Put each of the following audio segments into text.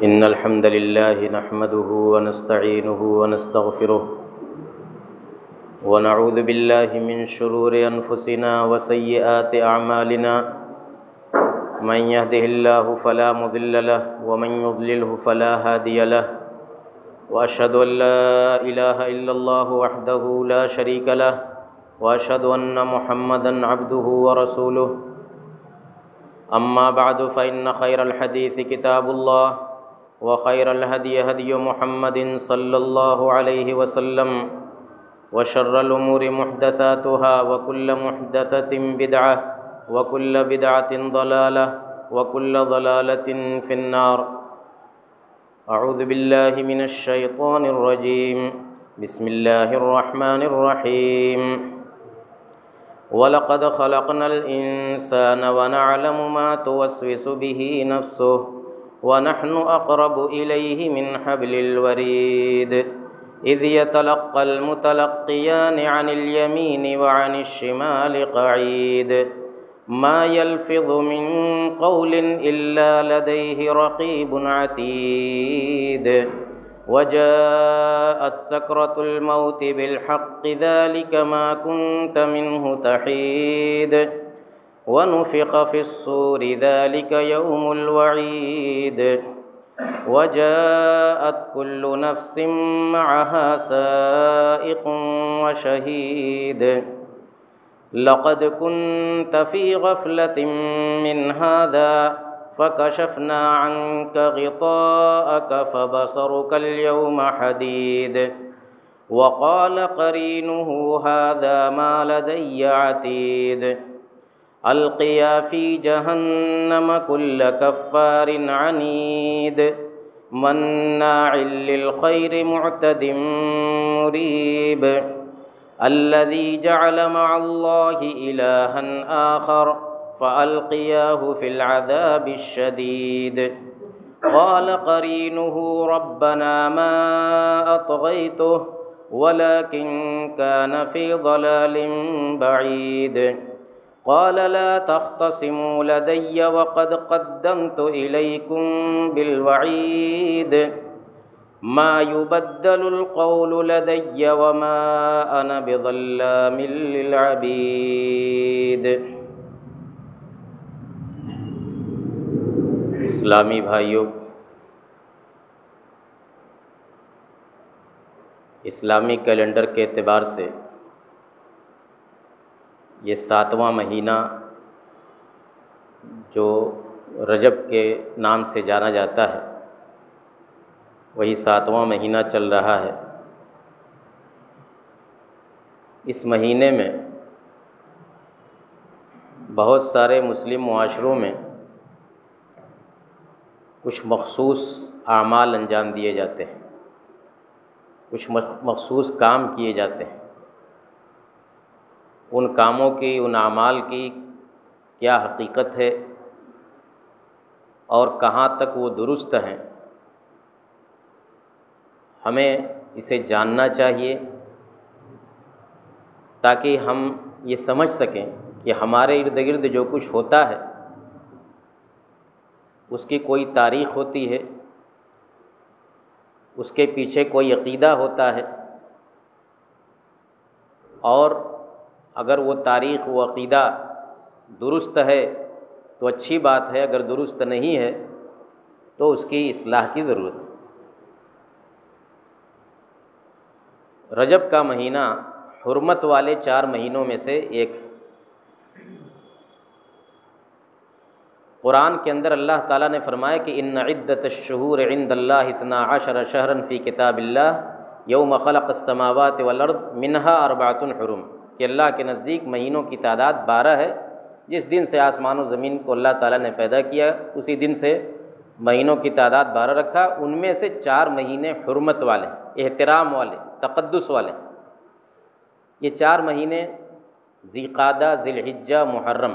إن الحمد لله نحمده ونستعينه ونستغفره ونعوذ بالله من شرور أنفسنا وسيئات أعمالنا من يهده الله فلا مضل له ومن يضلله فلا هادي له وأشهد أن لا إله إلا الله وحده لا شريك له وأشهد أن محمدا عبده ورسوله أما بعد فإن خير الحديث كتاب الله وخير الهدي هدي محمد صلى الله عليه وسلم وشر الأمور محدثاتها وكل محدثة بدعة وكل بدعة ضلالة وكل ضلالة في النار. أعوذ بالله من الشيطان الرجيم. بسم الله الرحمن الرحيم. وَلَقَدْ خَلَقْنَا الْإِنسَانَ وَنَعْلَمُ مَا تُوَسْوِسُ بِهِ نَفْسُهُ وَنَحْنُ أَقْرَبُ إِلَيْهِ مِنْ حَبْلِ الْوَرِيدِ إِذْ يَتَلَقَّى الْمُتَلَقِّيَانِ عَنِ الْيَمِينِ وَعَنِ الشِّمَالِ قَعِيدٌ مَا يَلْفِظُ مِنْ قَوْلٍ إِلَّا لَدَيْهِ رَقِيبٌ عَتِيدٌ وَجَاءَتْ سَكْرَةُ الْمَوْتِ بِالْحَقِّ ذَلِكَ مَا كُنْتَ مِنْهُ تَحِيدُ وَنُفِخَ فِي الصُّورِ ذَلِكَ يَوْمُ الْوَعِيدِ وَجَاءَتْ كُلُّ نَفْسٍ مَعَهَا سَائِقٌ وَشَهِيدٌ لَقَدْ كُنْتَ فِي غَفْلَةٍ مِّنْ هَذَا فَكَشَفْنَا عَنْكَ غِطَاءَكَ فَبَصَرُكَ الْيَوْمَ حَدِيدٌ وَقَالَ قَرِينُهُ هَذَا مَا لَدَيَّ عَتِيدٌ أَلْقِيَا فِي جَهَنَّمَ كُلَّ كَفَّارٍ عَنِيدٍ مَّنَّاعٍ لِّلْخَيْرِ مُعْتَدٍ مُّرِيبٍ الَّذِي جَعَلَ مَعَ اللَّهِ إِلَٰهًا آخَرَ فَأَلْقِيَاهُ فِي الْعَذَابِ الشَّدِيدِ قَالَ قَرِينُهُ رَبَّنَا مَا أَطْغَيْتُهُ وَلَٰكِن كَانَ فِي ضَلَالٍ بَعِيدٍ قَالَ لَا تَخْتَصِمُوا لَدَيَّ وَقَدْ قَدَّمْتُ إِلَيْكُم بِالْوَعِيدِ مَا يُبَدَّلُ الْقَوْلُ لَدَيَّ وَمَا أَنَا بِظَلَّامٍ لِّلْعَبِيدِ. اسلامی بھائیوں، اسلامی کیلنڈر کے اعتبار سے یہ 7واں مہینہ جو رجب کے نام سے جانا جاتا ہے، وہی 7واں مہینہ چل رہا ہے. اس مہینے میں بہت سارے مسلم معاشروں میں کچھ مخصوص اعمال انجام دیے جاتے ہیں، کچھ مخصوص کام کیے جاتے ہیں. ان کاموں کی، ان اعمال کی کیا حقیقت ہے اور کہاں تک وہ درست ہیں، ہمیں اسے جاننا چاہیے تاکہ ہم یہ سمجھ سکیں کہ ہمارے ارد گرد جو کچھ ہوتا ہے اس کی کوئی تاریخ ہوتی ہے، اس کے پیچھے کوئی عقیدہ ہوتا ہے، اور اگر وہ تاریخ، وہ عقیدہ درست ہے تو اچھی بات ہے، اگر درست نہیں ہے تو اس کی اصلاح کی ضرورت ہے. رجب کا مہینہ حرمت والے 4 مہینوں میں سے ایک. قرآن کے اندر اللہ تعالیٰ نے فرمایا کہ ان عدت الشہور عند اللہ 12 شہرا فی کتاب اللہ یوم خلق السماوات والارض منہا 4 حرم، کہ اللہ کے نزدیک مہینوں کی تعداد 12 ہے. جس دن سے آسمان و زمین کو اللہ تعالیٰ نے پیدا کیا اسی دن سے مہینوں کی تعداد 12 رکھا. ان میں سے 4 مہینے حرمت والے، احترام والے، تقدس والے. یہ 4 مہینے ذی قعدہ، ذی الحجہ، محرم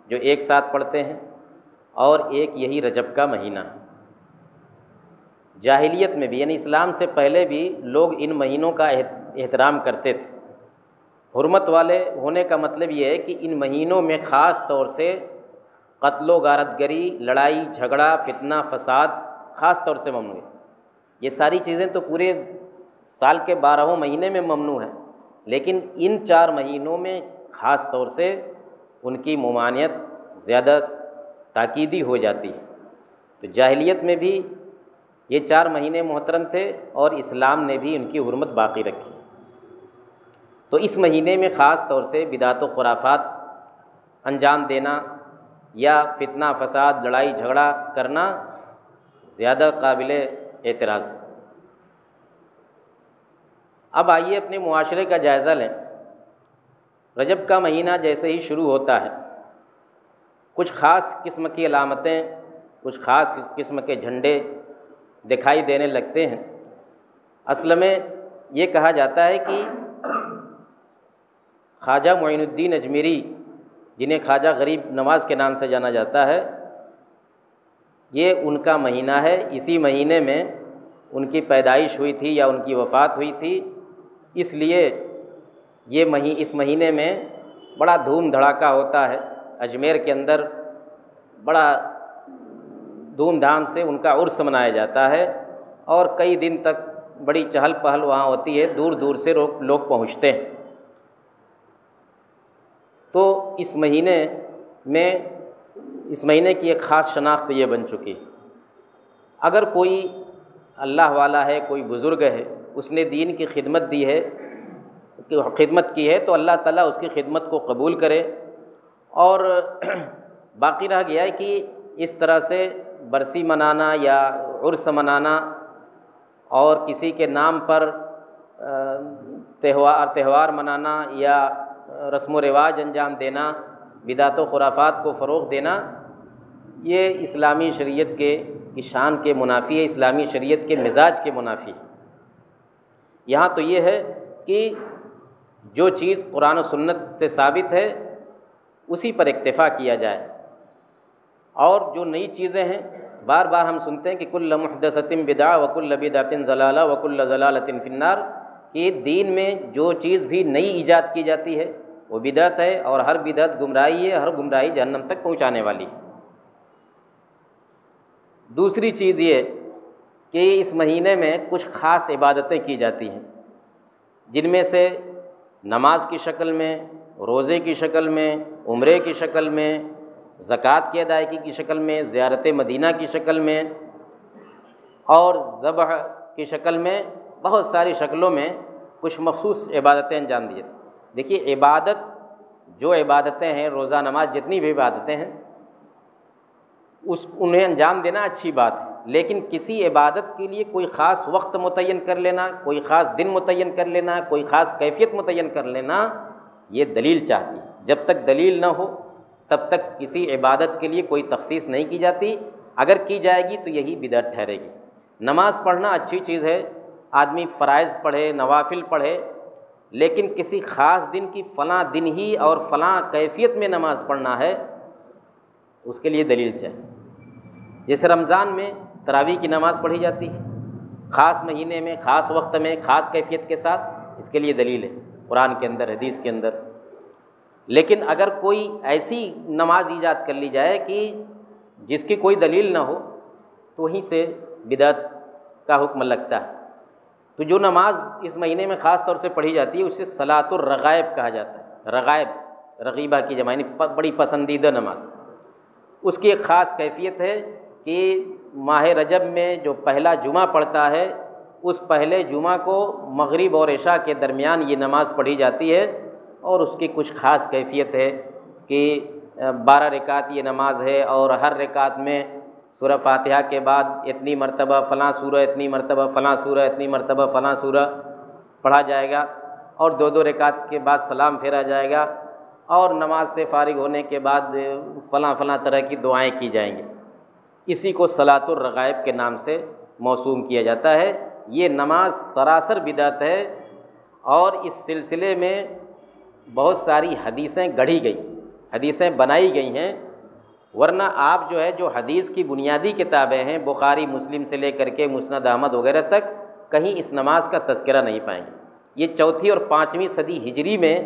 جو ایک ساتھ پڑھتے ہیں، اور ایک یہی رجب کا مہینہ ہے. جاہلیت میں بھی، یعنی اسلام سے پہلے بھی لوگ ان مہینوں کا احترام کرتے تھے. حرمت والے ہونے کا مطلب یہ ہے کہ ان مہینوں میں خاص طور سے قتل و غارت گری، لڑائی جھگڑا، فتنہ فساد خاص طور سے ممنوع ہے۔ یہ ساری چیزیں تو پورے سال کے 12 مہینے میں ممنوع ہیں، لیکن ان 4 مہینوں میں خاص طور سے ان کی ممانعت زیادہ تاکیدی ہو جاتی ہے۔ تو جاہلیت میں بھی یہ 4 مہینے محترم تھے اور اسلام نے بھی ان کی حرمت باقی رکھی۔ تو اس مہینے میں خاص طور سے بدعت و خرافات انجام دینا یا فتنہ فساد لڑائی جھگڑا کرنا زیادہ قابل اعتراض ہے۔ اب آئیے اپنے معاشرے کا جائزہ لیں۔ رجب کا مہینہ جیسے ہی شروع ہوتا ہے، کچھ خاص قسم کی علامتیں، کچھ خاص قسم کے جھنڈے دکھائی دینے لگتے ہیں۔ اصل میں یہ کہا جاتا ہے کہ خواجہ معین الدین اجمیری، جنہیں خواجہ غریب نواز کے نام سے جانا جاتا ہے، یہ ان کا مہینہ ہے۔ اسی مہینے میں ان کی پیدائش ہوئی تھی یا ان کی وفات ہوئی تھی، اس لیے اس مہینے میں بڑا دھوم دھڑاکہ ہوتا ہے۔ اجمیر کے اندر بڑا دھوم دھام سے ان کا عرس منایا جاتا ہے اور کئی دن تک بڑی چہل پہل وہاں ہوتی ہے، دور دور سے لوگ پہنچتے ہیں۔ تو اس مہینے کی ایک خاص شناخت یہ بن چکی ہے۔ اگر کوئی اللہ والا ہے، کوئی بزرگ ہے، اس نے دین کی خدمت کی ہے تو اللہ تعالیٰ اس کی خدمت کو قبول کرے۔ اور باقی رہ گیا ہے کہ اس طرح سے برسی منانا یا عرس منانا اور کسی کے نام پر تہوار منانا یا رسم و رواج انجام دینا، بدعت و خرافات کو فروغ دینا، یہ اسلامی شریعت کی شان کے منافی ہے، اسلامی شریعت کے مزاج کے منافی ہے۔ یہاں تو یہ ہے کہ جو چیز قرآن و سنت سے ثابت ہے اسی پر اکتفا کیا جائے، اور جو نئی چیزیں ہیں بار بار ہم سنتے ہیں کہ کل محدثۃ بدعہ وکل بدعۃ ضلالہ وکل ضلالۃ فی النار، کہ دین میں جو چیز بھی نئی ایجاد کی جاتی ہے وہ بدعت ہے، اور ہر بدعت گمراہی ہے، ہر گمراہی جہنم تک پہنچانے والی ہے۔ دوسری چیز یہ کہ اس مہینے میں کچھ خاص عبادتیں کی جاتی ہیں، جن میں سے نماز کی شکل میں، روزے کی شکل میں، عمرے کی شکل میں، زکوٰۃ کی ادائیگی کی شکل میں، زیارت مدینہ کی شکل میں اور ذبح کی شکل میں، بہت ساری شکلوں میں کچھ مخصوص عبادتیں انجام دی جاتی ہیں۔ دیکھیے، جو عبادتیں ہیں، روزہ نماز جتنی بھی عبادتیں ہیں، انہیں انجام دینا اچھی بات ہے، لیکن کسی عبادت کے لیے کوئی خاص وقت متعین کر لینا، کوئی خاص دن متعین کر لینا، کوئی خاص کیفیت متعین کر لینا، یہ دلیل چاہتی ہے۔ جب تک دلیل نہ ہو تب تک کسی عبادت کے لیے کوئی تخصیص نہیں کی جاتی، اگر کی جائے گی تو یہی بدعت ٹھہرے گی۔ نماز پڑھنا اچھی چیز ہے، آدمی فرائض پڑھے، نوافل پڑھے، لیکن کسی خاص دن کی فلاں دن ہی اور فلاں کیفیت میں نماز پڑھنا ہے، اس کے لیے دلیل چاہیے۔ جیسے رمضان میں تراویح کی نماز پڑھی جاتی ہے، خاص مہینے میں، خاص وقت میں، خاص کیفیت کے ساتھ، اس کے لیے دلیل ہے قرآن کے اندر، حدیث کے اندر۔ لیکن اگر کوئی ایسی نماز ایجاد کر لی جائے کہ جس کی کوئی دلیل نہ ہو تو وہیں سے بدعت کا حکم لگتا ہے۔ تو جو نماز اس مہینے میں خاص طور سے پڑھی جاتی ہے اسے صلاۃ الرغائب کہا جاتا ہے۔ رغائب، رغیبہ کی جمع، یعنی بڑی پسندیدہ نماز۔ اس کی ایک خاص کیفیت ہے کہ ماہ رجب میں جو پہلا جمعہ پڑتا ہے، اس پہلے جمعہ کو مغرب اور عشاء کے درمیان یہ نماز پڑھی جاتی ہے، اور اس کی کچھ خاص کیفیت ہے کہ 12 رکعت یہ نماز ہے، اور ہر رکعت میں سورہ فاتحہ کے بعد اتنی مرتبہ فلاں سورہ، اتنی مرتبہ فلاں سورہ، اتنی مرتبہ فلاں سورہ پڑھا جائے گا، اور 2 رکعت کے بعد سلام پھیرا جائے گا، اور نماز سے فارغ ہونے کے بعد فلاں فلاں طرح کی دعائیں کی جائیں گی۔ اسی کو صلاۃ الرغائب کے نام سے موسوم کیا جاتا ہے۔ یہ نماز سراسر بدعت ہے، اور اس سلسلے میں بہت ساری حدیثیں گڑھی گئی، حدیثیں بنائی گئی ہیں، ورنہ آپ جو حدیث کی بنیادی کتابیں ہیں، بخاری مسلم سے لے کر کے مسند احمد وغیرہ تک، کہیں اس نماز کا تذکرہ نہیں پائیں گے۔ یہ 4 اور 5ویں صدی ہجری میں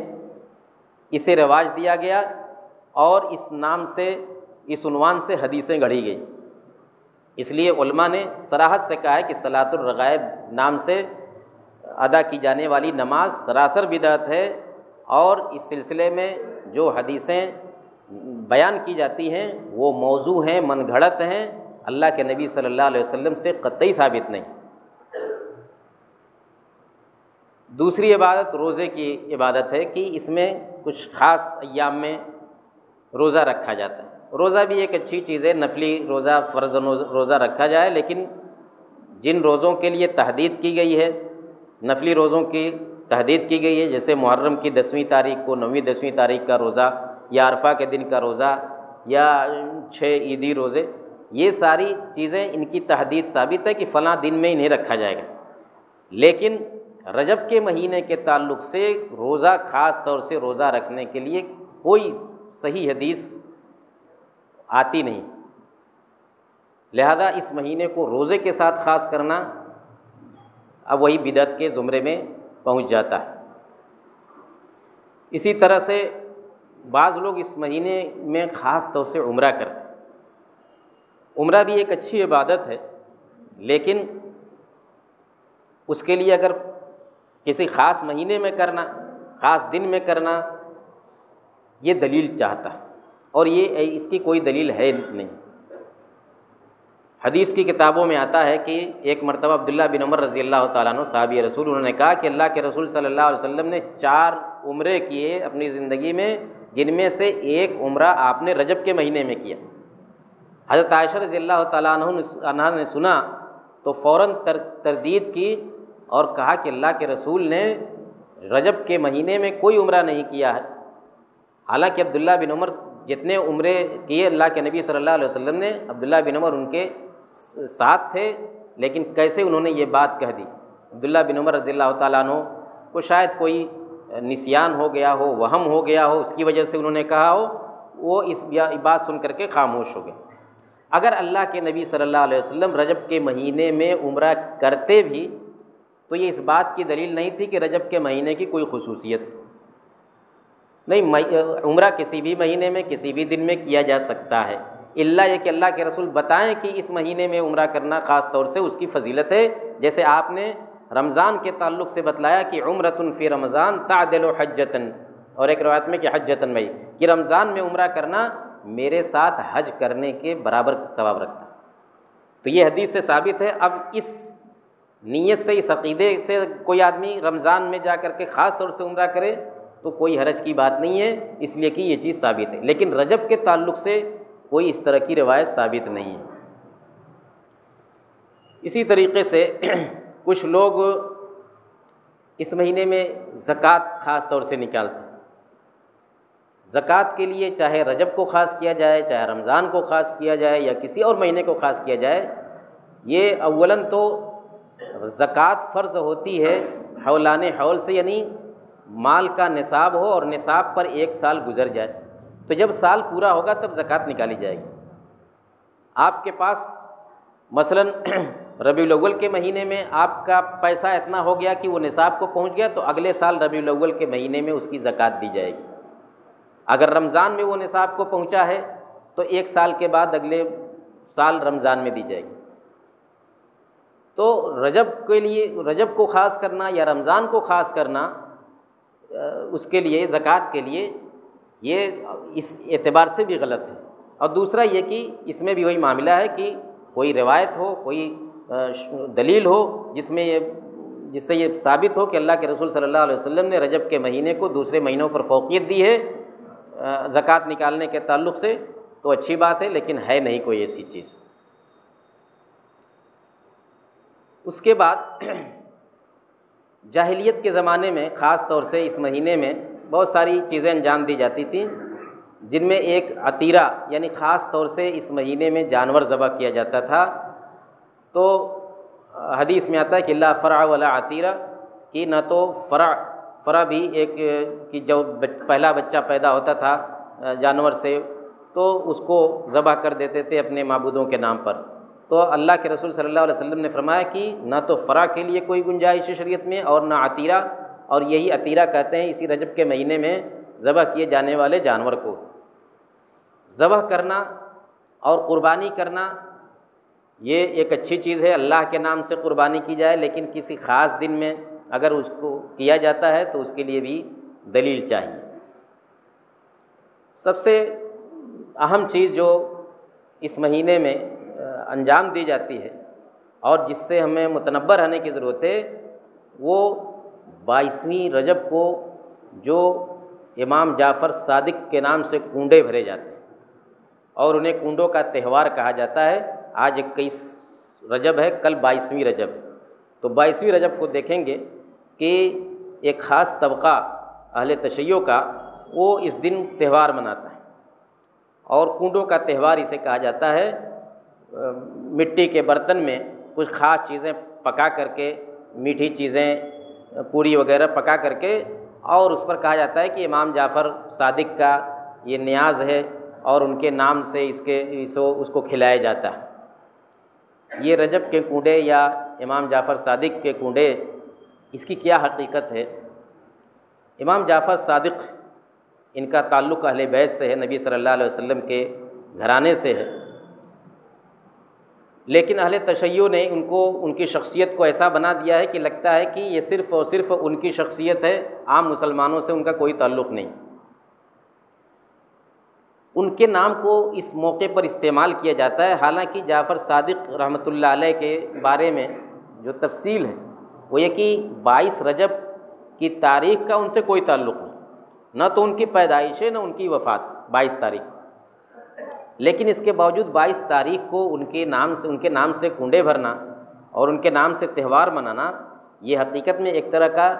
اسے رواج دیا گیا، اور اس نام سے، اس عنوان سے حدیثیں گڑھی گئی۔ اس لیے علماء نے صراحت سے کہا ہے کہ صلاۃ الرغائب نام سے ادا کی جانے والی نماز سراسر بدعت ہے، اور اس سلسلے میں جو حدیثیں بیان کی جاتی ہیں وہ موضوع ہیں، من گھڑت ہیں، اللہ کے نبی صلی اللہ علیہ وسلم سے قطعی ثابت نہیں۔ دوسری عبادت روزے کی عبادت ہے کہ اس میں کچھ خاص ایام میں روزہ رکھا جاتا ہے۔ روزہ بھی ایک اچھی چیز ہے، نفلی روزہ، فرض روزہ رکھا جائے، لیکن جن روزوں کے لیے تحدید کی گئی ہے، نفلی روزوں کی تحدید کی گئی ہے، جیسے محرم کی 10ویں تاریخ کو، 9ویں 10ویں تاریخ کا روزہ، یا عرفہ کے دن کا روزہ، یا 6 عیدی روزے، یہ ساری چیزیں ان کی تحدید ثابت ہے کہ فلاں دن میں انہیں رکھا جائے گا۔ لیکن رجب کے مہینے کے تعلق سے روزہ، خاص طور سے روزہ رکھنے کے لیے کوئی صحیح حدیث آتی نہیں، لہذا اس مہینے کو روزے کے ساتھ خاص کرنا اب وہی بدعت کے زمرے میں پہنچ جاتا ہے۔ اسی طرح سے بعض لوگ اس مہینے میں خاص طور سے عمرہ کرتے ہیں۔ عمرہ بھی ایک اچھی عبادت ہے، لیکن اس کے لیے اگر کسی خاص مہینے میں کرنا، خاص دن میں کرنا، یہ دلیل چاہتا ہے، اور یہ اس کی کوئی دلیل ہے نہیں۔ حدیث کی کتابوں میں آتا ہے کہ ایک مرتبہ عبداللہ بن عمر رضی اللہ تعالیٰ عنہ صحابی رسول، انہوں نے کہا کہ اللہ کے رسول صلی اللہ علیہ وسلم نے 4 عمرے کیے اپنی زندگی میں، جن میں سے ایک عمرہ آپ نے رجب کے مہینے میں کیا۔ حضرت عائشہ رضی اللہ تعالیٰ عنہ نے سنا تو فوراً تردید کی اور کہا کہ اللہ کے رسول نے رجب کے مہینے میں کوئی عمرہ نہیں کیا ہے۔ حالانکہ عبداللہ بن عمر جتنے عمرے کیے اللہ کے نبی صلی اللہ علیہ وسلم نے، عبداللہ بن عمر ان کے ساتھ تھے، لیکن کیسے انہوں نے یہ بات کہہ دی؟ عبداللہ بن عمر رضی اللہ تعالیٰ عنہ کو شاید کوئی نسیان ہو گیا ہو، وہم ہو گیا ہو، اس کی وجہ سے انہوں نے کہا ہو، وہ اس بات سن کر کے خاموش ہو گئے۔ اگر اللہ کے نبی صلی اللہ علیہ وسلم رجب کے مہینے میں عمرہ کرتے بھی تو یہ اس بات کی دلیل نہیں تھی کہ رجب کے مہینے کی کوئی خصوصیت نہیں، عمرہ کسی بھی مہینے میں کسی بھی دن میں کیا جا سکتا ہے، الا یہ کہ اللہ کے رسول بتائیں کہ اس مہینے میں عمرہ کرنا خاص طور سے اس کی فضیلت ہے، جیسے آپ نے رمضان کے تعلق سے بتلایا کہ عمرۃ فی رمضان تعدل حجۃ، اور ایک روایت میں کہ حجۃ میں، کہ رمضان میں عمرہ کرنا میرے ساتھ حج کرنے کے برابر ثواب رکھتا ہے۔ تو یہ حدیث سے ثابت ہے۔ اب اس نیت سے، اس عقیدے سے کوئی آدمی رمضان میں جا کر کے خاص طور سے عمرہ کرے تو کوئی حرج کی بات نہیں ہے، اس لیے کہ یہ چیز ثابت ہے، لیکن رجب کے تعلق سے کوئی اس طرح کی روایت ثابت نہیں ہے۔ اسی طریقے سے کچھ لوگ اس مہینے میں زکوٰۃ خاص طور سے نکالتے ہیں۔ زکوٰۃ کے لیے چاہے رجب کو خاص کیا جائے، چاہے رمضان کو خاص کیا جائے، یا کسی اور مہینے کو خاص کیا جائے، یہ اولاً تو زکوٰۃ فرض ہوتی ہے حولان حول سے، یعنی مال کا نصاب ہو اور نصاب پر 1 سال گزر جائے، تو جب سال پورا ہوگا تب زکوٰۃ نکالی جائے گی۔ آپ کے پاس مثلاً ربیع الاول کے مہینے میں آپ کا پیسہ اتنا ہو گیا کہ وہ نصاب کو پہنچ گیا، تو اگلے سال ربیع الاول کے مہینے میں اس کی زکوٰۃ دی جائے گی۔ اگر رمضان میں وہ نصاب کو پہنچا ہے تو 1 سال کے بعد اگلے سال رمضان میں دی جائے گی۔ تو رجب کے لیے، رجب کو خاص کرنا یا رمضان کو خاص کرنا اس کے لیے، زکوٰۃ کے لیے، یہ اس اعتبار سے بھی غلط ہے۔ اور دوسرا یہ کہ اس میں بھی وہی معاملہ ہے کہ کوئی روایت ہو، کوئی دلیل ہو جس سے یہ ثابت ہو کہ اللہ کے رسول صلی اللہ علیہ وسلم نے رجب کے مہینے کو دوسرے مہینوں پر فوقیت دی ہے زکوٰۃ نکالنے کے تعلق سے، تو اچھی بات ہے، لیکن ہے نہیں کوئی ایسی چیز۔ اس کے بعد جاہلیت کے زمانے میں خاص طور سے اس مہینے میں بہت ساری چیزیں انجام دی جاتی تھیں، جن میں ایک عطیرہ، یعنی خاص طور سے اس مہینے میں جانور ذبح کیا جاتا تھا۔ تو حدیث میں آتا ہے کہ لا فرع ولا عطیرہ، کہ نہ تو فرع بھی ایک کہ جو پہلا بچہ پیدا ہوتا تھا جانور سے تو اس کو ذبح کر دیتے تھے اپنے معبودوں کے نام پر۔ تو اللہ کے رسول صلی اللہ علیہ وسلم نے فرمایا کہ نہ تو فرع کے لیے کوئی گنجائش ہے شریعت میں، اور نہ عطیرہ، اور یہی عطیرہ کہتے ہیں اسی رجب کے مہینے میں ذبح کیے جانے والے جانور کو۔ ذبح کرنا اور قربانی کرنا یہ ایک اچھی چیز ہے، اللہ کے نام سے قربانی کی جائے، لیکن کسی خاص دن میں اگر اس کو کیا جاتا ہے تو اس کے لیے بھی دلیل چاہیے۔ سب سے اہم چیز جو اس مہینے میں انجام دی جاتی ہے اور جس سے ہمیں متنبہ رہنے کی ضرورت ہے، وہ 22ویں رجب کو جو امام جعفر صادق کے نام سے کنڈے بھرے جاتے ہیں اور انہیں کنڈوں کا تہوار کہا جاتا ہے۔ آج 21 رجب ہے، کل 22ویں رجب ہے، تو 22ویں رجب کو دیکھیں گے کہ ایک خاص طبقہ اہل تشیع کا وہ اس دن تہوار مناتا ہے، اور کنڈوں کا تہوار اسے کہا جاتا ہے۔ مٹی کے برتن میں کچھ خاص چیزیں پکا کر کے، میٹھی چیزیں، پوری وغیرہ پکا کر کے، اور اس پر کہا جاتا ہے کہ امام جعفر صادق کا یہ نیاز ہے اور ان کے نام سے اس کو کھلایا جاتا ہے۔ یہ رجب کے کنڈے یا امام جعفر صادق کے کنڈے، اس کی کیا حقیقت ہے؟ امام جعفر صادق، ان کا تعلق اہل بیت سے ہے، نبی صلی اللہ علیہ وسلم کے گھرانے سے ہے، لیکن اہل تشیع نے ان کی شخصیت کو ایسا بنا دیا ہے کہ لگتا ہے کہ یہ صرف اور صرف ان کی شخصیت ہے، عام مسلمانوں سے ان کا کوئی تعلق نہیں۔ ان کے نام کو اس موقع پر استعمال کیا جاتا ہے، حالانکہ جعفر صادق رحمۃ اللہ علیہ کے بارے میں جو تفصیل ہے وہ یہ کہ 22 رجب کی تاریخ کا ان سے کوئی تعلق نہیں، نہ تو ان کی پیدائش ہے نہ ان کی وفات 22 تاریخ، لیکن اس کے باوجود 22 تاریخ کو ان کے نام سے کنڈے بھرنا اور ان کے نام سے تہوار منانا، یہ حقیقت میں ایک طرح کا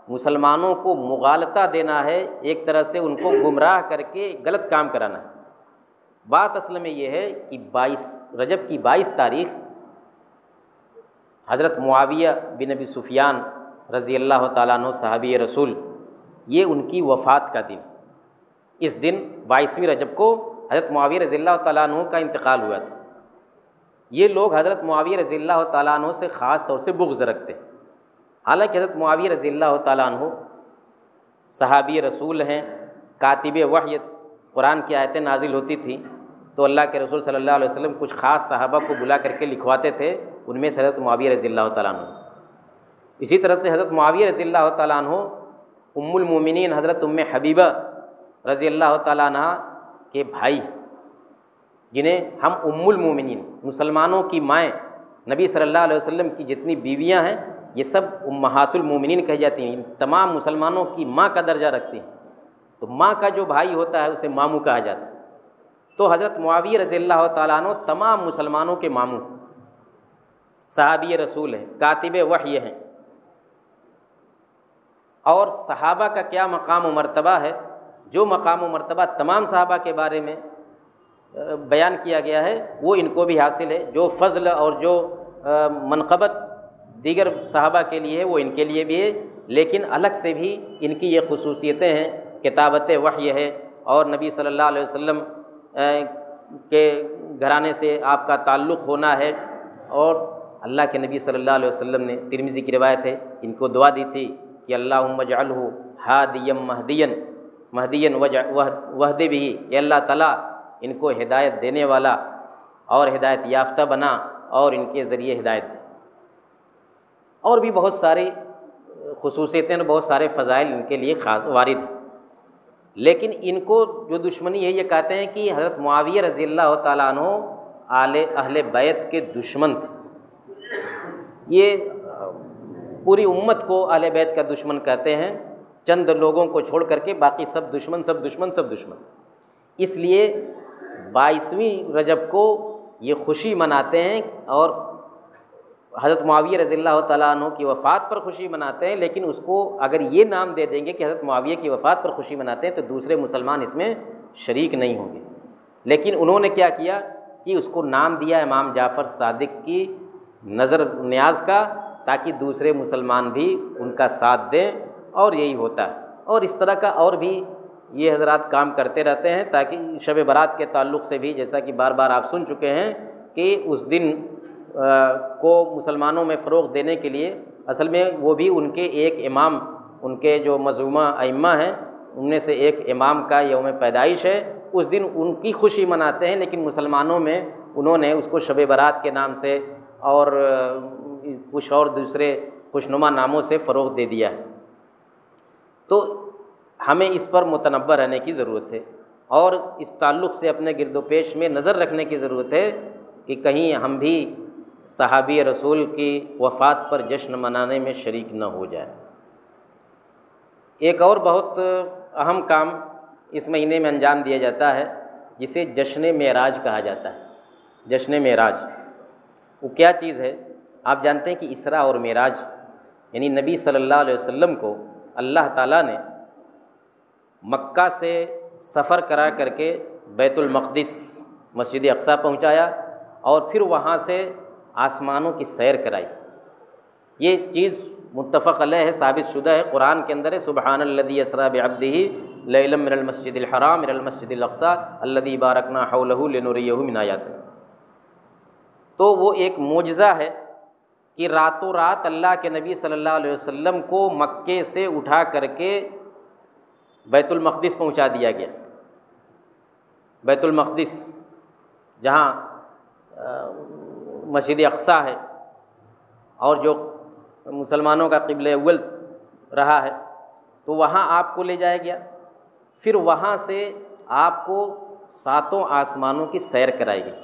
مسلمانوں کو مغالطہ دینا ہے، ایک طرح سے ان کو گمراہ کر کے غلط کام کرانا ہے۔ بات اصل میں یہ ہے کہ 22 رجب کی 22 تاریخ حضرت معاویہ بن ابی سفیان رضی اللہ تعالیٰ عنہ صحابی رسول، یہ ان کی وفات کا دن، اس دن 22ویں رجب کو حضرت معاویہ رضی اللہ تعالیٰ عنہ کا انتقال ہوا تھا۔ یہ لوگ حضرت معاویہ رضی اللہ تعالیٰ عنہ سے خاص طور سے بغض رکھتے ہیں، حالانکہ حضرت معاویہ رضی اللہ تعالیٰ عنہ صحابی رسول ہیں، کاتب وحی، قرآن کی آیتیں نازل ہوتی تھیں تو اللہ کے رسول صلی اللہ علیہ وسلم کچھ خاص صحابہ کو بلا کر کے لکھواتے تھے، ان میں سے حضرت معاویہ رضی اللہ تعالیٰ عنہ۔ اسی طرح سے حضرت معاویہ رضی اللہ تعالیٰ عنہ ام المومنین حضرت ام حبیبہ رضی اللہ تعالیٰ عنہ کے بھائی، جنہیں ہم ام المومنین، مسلمانوں کی مائیں، نبی صلی اللہ علیہ وسلم کی جتنی بیویاں ہیں یہ سب امہات المومنین کہی جاتی ہیں، تمام مسلمانوں کی ماں کا درجہ رکھتی ہیں، تو ماں کا جو بھائی ہوتا ہے اسے ماموں کہا جاتا ہے۔ تو حضرت معاویہ رضی اللہ تعالیٰ عنہ تمام مسلمانوں کے ماموں، صحابی رسول ہیں، کاتب وحی ہیں، اور صحابہ کا کیا مقام و مرتبہ ہے، جو مقام و مرتبہ تمام صحابہ کے بارے میں بیان کیا گیا ہے وہ ان کو بھی حاصل ہے، جو فضل اور جو منقبت دیگر صحابہ کے لیے ہے وہ ان کے لیے بھی ہے، لیکن الگ سے بھی ان کی یہ خصوصیتیں ہیں، کتابت وحی ہے، اور نبی صلی اللہ علیہ وسلم کے گھرانے سے آپ کا تعلق ہونا ہے، اور اللہ کے نبی صلی اللہ علیہ وسلم نے، ترمذی کی روایت ہے، ان کو دعا دی تھی کہ اللہم اجعلہ ہادیا مہدیا وہد بھی، کہ اللہ تعالیٰ ان کو ہدایت دینے والا اور ہدایت یافتہ بنا اور ان کے ذریعے ہدایت دے۔ اور بھی بہت ساری خصوصیتیں، بہت سارے فضائل ان کے لیے خاص وارد ہیں، لیکن ان کو جو دشمنی ہے یہ کہتے ہیں کہ حضرت معاویہ رضی اللہ تعالیٰ عنہ اہل بیت کے دشمن تھے، یہ پوری امت کو اہل بیت کا دشمن کہتے ہیں، چند لوگوں کو چھوڑ کر کے باقی سب دشمن سب دشمن سب دشمن۔ اس لیے 22ویں رجب کو یہ خوشی مناتے ہیں اور حضرت معاویہ رضی اللہ تعالیٰ عنہ کی وفات پر خوشی مناتے ہیں، لیکن اس کو اگر یہ نام دے دیں گے کہ حضرت معاویہ کی وفات پر خوشی مناتے ہیں تو دوسرے مسلمان اس میں شریک نہیں ہوں گے، لیکن انہوں نے کیا کیا کہ اس کو نام دیا امام جعفر صادق کی نظر نیاز کا، تاکہ دوسرے مسلمان بھی ان کا ساتھ دیں، اور یہی ہوتا ہے۔ اور اس طرح کا اور بھی یہ حضرات کام کرتے رہتے ہیں، تاکہ شب برات کے تعلق سے بھی، جیسا کہ بار بار آپ سن چکے ہیں کہ اس دن کو مسلمانوں میں فروغ دینے کے لیے اصل میں وہ بھی ان کے ایک امام، ان کے جو مظلومہ ائمہ ہیں ان میں سے ایک امام کا یوم پیدائش ہے، اس دن ان کی خوشی مناتے ہیں، لیکن مسلمانوں میں انہوں نے اس کو شب برات کے نام سے اور کچھ اور دوسرے خوشنما ناموں سے فروغ دے دیا ہے۔ تو ہمیں اس پر متنبہ رہنے کی ضرورت ہے اور اس تعلق سے اپنے گرد و پیش میں نظر رکھنے کی ضرورت ہے کہ کہیں ہم بھی صحابی رسول کی وفات پر جشن منانے میں شریک نہ ہو جائیں۔ ایک اور بہت اہم کام اس مہینے میں انجام دیا جاتا ہے جسے جشن معراج کہا جاتا ہے۔ جشن معراج وہ کیا چیز ہے؟ آپ جانتے ہیں کہ اسراء اور معراج یعنی نبی صلی اللہ علیہ وسلم کو اللہ تعالیٰ نے مکہ سے سفر کرا کر کے بیت المقدس مسجد اقصیٰ پہنچایا اور پھر وہاں سے آسمانوں کی سیر کرائی۔ یہ چیز متفق علیہ ہے، ثابت شدہ ہے، قرآن کے اندر ہے، سبحان الذی اسریٰ بعبدہ لیلا من المسجد الحرام الی المسجد الاقصیٰ الذی بارکنا حولہ لنریہ من آیاتنا۔ تو وہ ایک معجزہ ہے کہ راتوں رات اللہ کے نبی صلی اللہ علیہ وسلم کو مکے سے اٹھا کر کے بیت المقدس پہنچا دیا گیا۔ بیت المقدس جہاں مسجد اقصیٰ ہے اور جو مسلمانوں کا قبلہ اول رہا ہے، تو وہاں آپ کو لے جایا گیا، پھر وہاں سے آپ کو 7 آسمانوں کی سیر کرائی گئی۔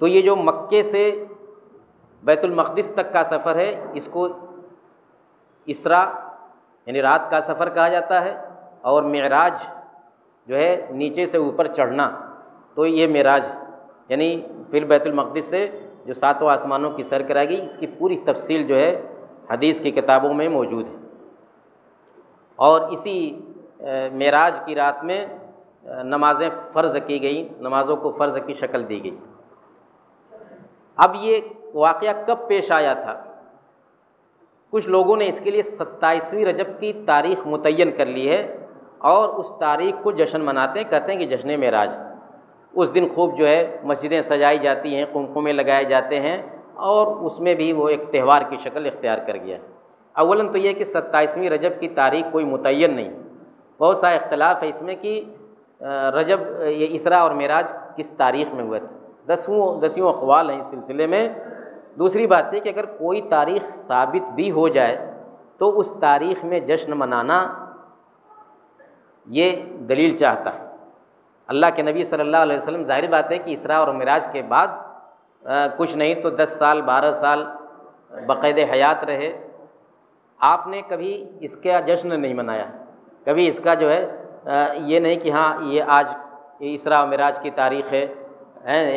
تو یہ جو مکے سے بیت المقدس تک کا سفر ہے اس کو اسراء یعنی رات کا سفر کہا جاتا ہے، اور معراج جو ہے نیچے سے اوپر چڑھنا، تو یہ معراج یعنی پھر بیت المقدس سے جو 7 آسمانوں کی سیر کرائی گئی، اس کی پوری تفصیل جو ہے حدیث کی کتابوں میں موجود ہے۔ اور اسی معراج کی رات میں نمازیں فرض کی گئیں، نمازوں کو فرض کی شکل دی گئی۔ اب یہ واقعہ کب پیش آیا تھا؟ کچھ لوگوں نے اس کے لیے 27ویں رجب کی تاریخ متعین کر لی ہے اور اس تاریخ کو جشن مناتے ہیں، کہتے ہیں کہ جشن معراج۔ اس دن خوب جو ہے مسجدیں سجائی جاتی ہیں، قمقمے لگائے جاتے ہیں، اور اس میں بھی وہ ایک تہوار کی شکل اختیار کر گیا۔ اولاً تو یہ کہ 27ویں رجب کی تاریخ کوئی متعین نہیں، بہت سا اختلاف ہے اس میں کہ رجب یہ اسراء اور معراج کس تاریخ میں ہوئے تھے، دسیوں اقوال ہیں اس سلسلے میں۔ دوسری بات یہ کہ اگر کوئی تاریخ ثابت بھی ہو جائے تو اس تاریخ میں جشن منانا یہ دلیل چاہتا ہے۔ اللہ کے نبی صلی اللہ علیہ وسلم ظاہر بات ہے کہ اسراء اور معراج کے بعد کچھ نہیں تو 10 سال 12 سال بقید حیات رہے، آپ نے کبھی اس کا جشن نہیں منایا، کبھی اس کا جو ہے یہ نہیں کہ ہاں یہ آج اسراء و معراج کی تاریخ ہے،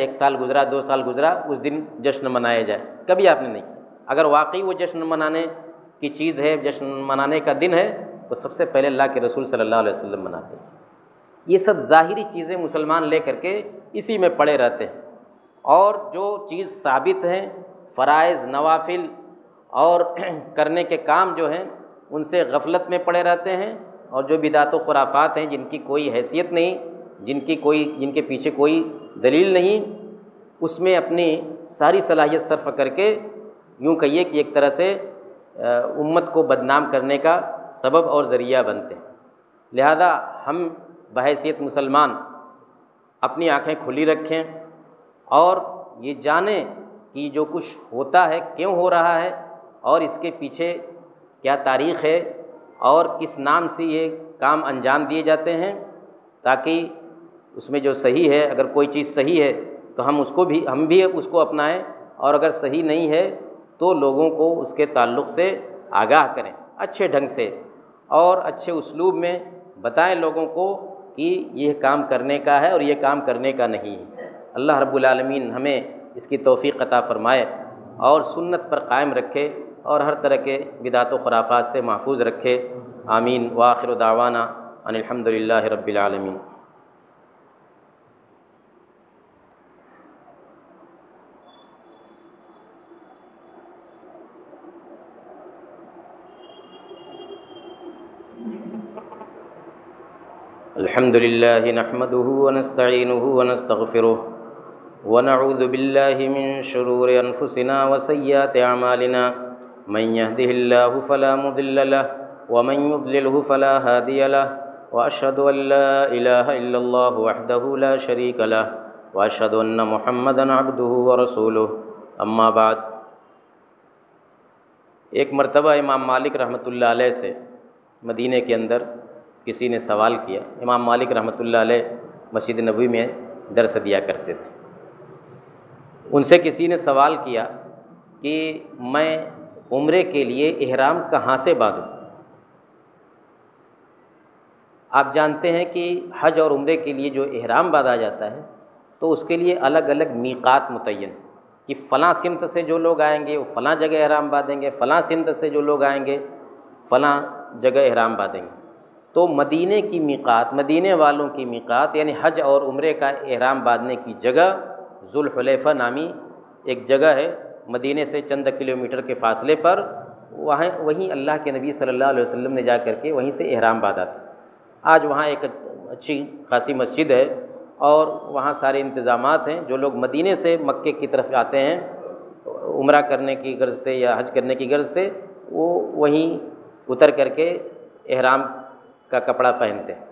1 سال گزرا 2 سال گزرا اس دن جشن منایا جائے، کبھی آپ نے نہیں کیا۔ اگر واقعی وہ جشن منانے کی چیز ہے، جشن منانے کا دن ہے، تو سب سے پہلے اللہ کے رسول صلی اللہ علیہ وسلم مناتے ہیں۔ یہ سب ظاہری چیزیں مسلمان لے کر کے اسی میں پڑے رہتے ہیں، اور جو چیز ثابت ہیں فرائض نوافل اور کرنے کے کام جو ہیں ان سے غفلت میں پڑے رہتے ہیں، اور جو بدعت و خرافات ہیں جن کی کوئی حیثیت نہیں، جن کے پیچھے کوئی دلیل نہیں، اس میں اپنی ساری صلاحیت صرف کر کے یوں کہیے کہ ایک طرح سے امت کو بدنام کرنے کا سبب اور ذریعہ بنتے ہیں۔ لہذا ہم بحیثیت مسلمان اپنی آنکھیں کھلی رکھیں اور یہ جانیں کہ جو کچھ ہوتا ہے کیوں ہو رہا ہے اور اس کے پیچھے کیا تاریخ ہے اور کس نام سے یہ کام انجام دیے جاتے ہیں، تاکہ اس میں جو صحیح ہے، اگر کوئی چیز صحیح ہے تو ہم بھی اس کو اپنائیں، اور اگر صحیح نہیں ہے تو لوگوں کو اس کے تعلق سے آگاہ کریں اچھے ڈھنگ سے، اور اچھے اسلوب میں بتائیں لوگوں کو کہ یہ کام کرنے کا ہے اور یہ کام کرنے کا نہیں ہے۔ اللہ رب العالمین ہمیں اس کی توفیق عطا فرمائے اور سنت پر قائم رکھے اور ہر طرح کے بدعت و خرافات سے محفوظ رکھے، آمین۔ وآخر دعوانا ان الحمد للہ رب العالمین۔ الحمد لله نحمده ونستعينه ونستغفره ونعوذ بالله من شرور أنفسنا وسيئات أعمالنا من يهده الله فلا مضل له ومن يضلله فلا هادي له وأشهد أن لا إله إلا الله وحده لا شريك له وأشهد أن محمدا عبده ورسوله اما بعد۔ ایک مرتبہ امام مالک رحمۃ اللہ علیہ سے مدینہ کے اندر کسی نے سوال کیا۔ امام مالک رحمۃ اللہ علیہ مسجد نبوی میں درس دیا کرتے تھے۔ ان سے کسی نے سوال کیا کہ میں عمرے کے لیے احرام کہاں سے باندھوں؟ آپ جانتے ہیں کہ حج اور عمرے کے لیے جو احرام باندھا جاتا ہے تو اس کے لیے الگ الگ میقات متعین، کہ فلاں سمت سے جو لوگ آئیں گے وہ فلاں جگہ احرام باندھیں گے، فلاں سمت سے جو لوگ آئیں گے فلاں جگہ احرام باندھیں گے۔ تو مدینے کی میقات، مدینے والوں کی میقات یعنی حج اور عمرے کا احرام باندھنے کی جگہ ذوالحلیفہ نامی ایک جگہ ہے، مدینے سے چند کلومیٹر کے فاصلے پر، وہیں اللہ کے نبی صلی اللہ علیہ وسلم نے جا کر کے وہیں سے احرام باندھا تھا۔ آج وہاں ایک اچھی خاصی مسجد ہے اور وہاں سارے انتظامات ہیں۔ جو لوگ مدینے سے مکے کی طرف آتے ہیں عمرہ کرنے کی غرض سے یا حج کرنے کی غرض سے، وہ وہیں اتر کر کے احرام کا کپڑا پہنتے ہیں۔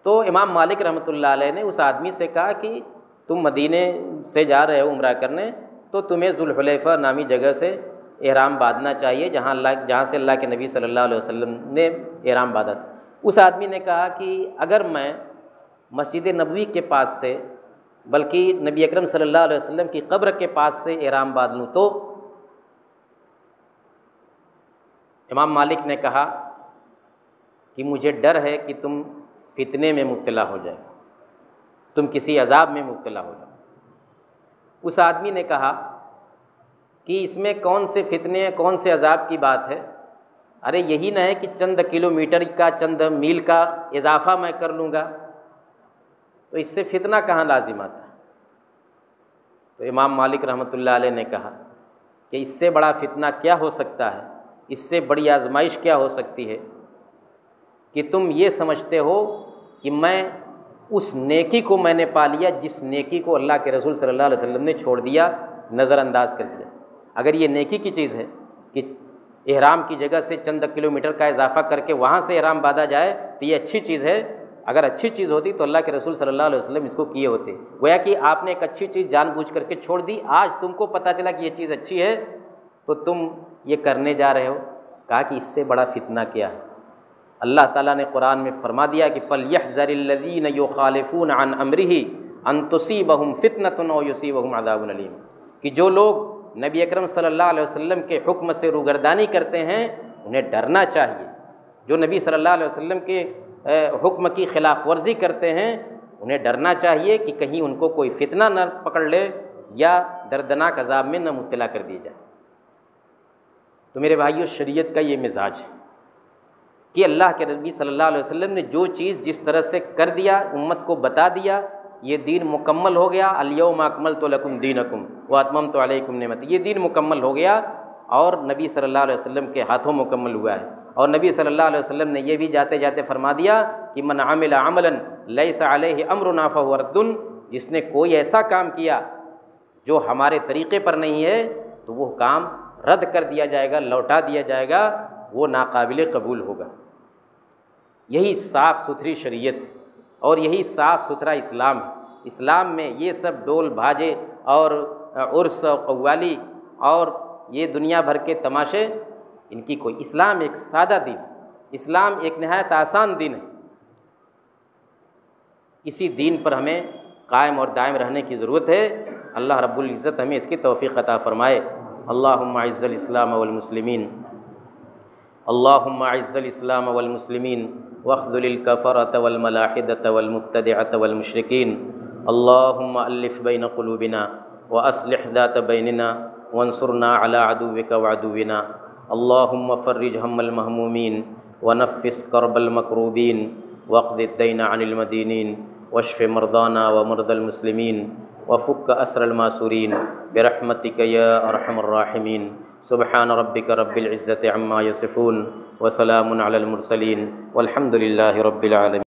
تو امام مالک رحمۃ اللہ علیہ نے اس آدمی سے کہا کہ تم مدینے سے جا رہے ہو عمرہ کرنے تو تمہیں ذوالحلیفہ نامی جگہ سے احرام باندھنا چاہیے، جہاں سے اللہ کے نبی صلی اللہ علیہ وسلم نے احرام باندھا تھا۔ اس آدمی نے کہا کہ اگر میں مسجد نبوی کے پاس سے بلکہ نبی اکرم صلی اللہ علیہ وسلم کی قبر کے پاس سے احرام باندھ لوں تو؟ امام مالک نے کہا کہ مجھے ڈر ہے کہ تم فتنے میں مبتلا ہو جائے، تم کسی عذاب میں مبتلا ہو جائے۔ اس آدمی نے کہا کہ اس میں کون سے فتنے کون سے عذاب کی بات ہے؟ ارے یہی نہ ہے کہ چند کلومیٹر کا چند میل کا اضافہ میں کر لوں گا تو اس سے فتنہ کہاں لازم آتا ہے؟ تو امام مالک رحمۃ اللہ علیہ نے کہا کہ اس سے بڑا فتنہ کیا ہو سکتا ہے، اس سے بڑی آزمائش کیا ہو سکتی ہے کہ تم یہ سمجھتے ہو کہ میں اس نیکی کو میں نے پا لیا جس نیکی کو اللہ کے رسول صلی اللہ علیہ وسلم نے چھوڑ دیا، نظر انداز کر دیا۔ اگر یہ نیکی کی چیز ہے کہ احرام کی جگہ سے چند کلومیٹر کا اضافہ کر کے وہاں سے احرام باندھا جائے تو یہ اچھی چیز ہے۔ اگر اچھی چیز ہوتی تو اللہ کے رسول صلی اللہ علیہ وسلم اس کو کیے ہوتے۔ گویا کہ آپ نے ایک اچھی چیز جان بوجھ کر کے چھوڑ دی، آج تم کو پتہ چلا کہ یہ چیز اچھی ہے تو تم یہ کرنے جا رہے ہو۔ کہا کہ اس سے بڑا فتنہ کیا ہے؟ اللہ تعالیٰ نے قرآن میں فرما دیا کہ فَلْيَحْذَرِ الَّذِينَ يُخَالِفُونَ عَنْ أَمْرِهِ أَن تُصِيبَهُمْ فِتْنَةٌ أَوْ يُصِيبَهُمْ عَذَابٌ أَلِيمٌ، کہ جو لوگ نبی اکرم صلی اللہ علیہ وسلم کے حکم سے روگردانی کرتے ہیں انہیں ڈرنا چاہیے، جو نبی صلی اللہ علیہ وسلم کے حکم کی خلاف ورزی کرتے ہیں انہیں ڈرنا چاہیے کہ کہیں ان کو کوئی فتنہ نہ پکڑ لے یا دردناک عذاب میں نہ مبتلا کر دی جائے۔ تو میرے بھائیو، شریعت کا یہ مزاج ہے کہ اللہ کے نبی صلی اللہ علیہ وسلم نے جو چیز جس طرح سے کر دیا، امت کو بتا دیا، یہ دین مکمل ہو گیا۔ الیوم اکملت لکم دینکم واتممت علیکم نعمتی، یہ دین مکمل ہو گیا اور نبی صلی اللہ علیہ وسلم کے ہاتھوں مکمل ہوا ہے۔ اور نبی صلی اللہ علیہ وسلم نے یہ بھی جاتے جاتے فرما دیا کہ من عمل عملا لیس علیہ امرنا فہو رد، جس نے کوئی ایسا کام کیا جو ہمارے طریقے پر نہیں ہے تو وہ کام رد کر دیا جائے گا، لوٹا دیا جائے گا، وہ ناقابل قبول ہوگا۔ یہی صاف ستھری شریعت اور یہی صاف ستھرا اسلام ہے۔ اسلام میں یہ سب ڈول بھاجے اور عرس اور قوالی اور یہ دنیا بھر کے تماشے، ان کی کوئی، اسلام ایک سادہ دین، اسلام ایک نہایت آسان دین ہے۔ اسی دین پر ہمیں قائم اور دائم رہنے کی ضرورت ہے۔ اللہ رب العزت ہمیں اس کی توفیق عطا فرمائے۔ اللہم اعز الاسلام والمسلمین، اللہم اعز الاسلام والمسلمین واخذل الکفرۃ والملاحدۃ والمبتدعۃ والمشرکین، اللہم الف بین قلوبنا واصلح ذات بیننا وانصرنا علی عدوک وعدونا، اللہم فرج ہم المہمومین ونفس کرب المکروبین واقض الدین عن المدینین واشف مرضانا ومرضى المسلمین وفك أسر الماسورين برحمتك يا أرحم الراحمين۔ سبحان ربك رب العزة عما يصفون وسلام على المرسلين والحمد لله رب العالمين۔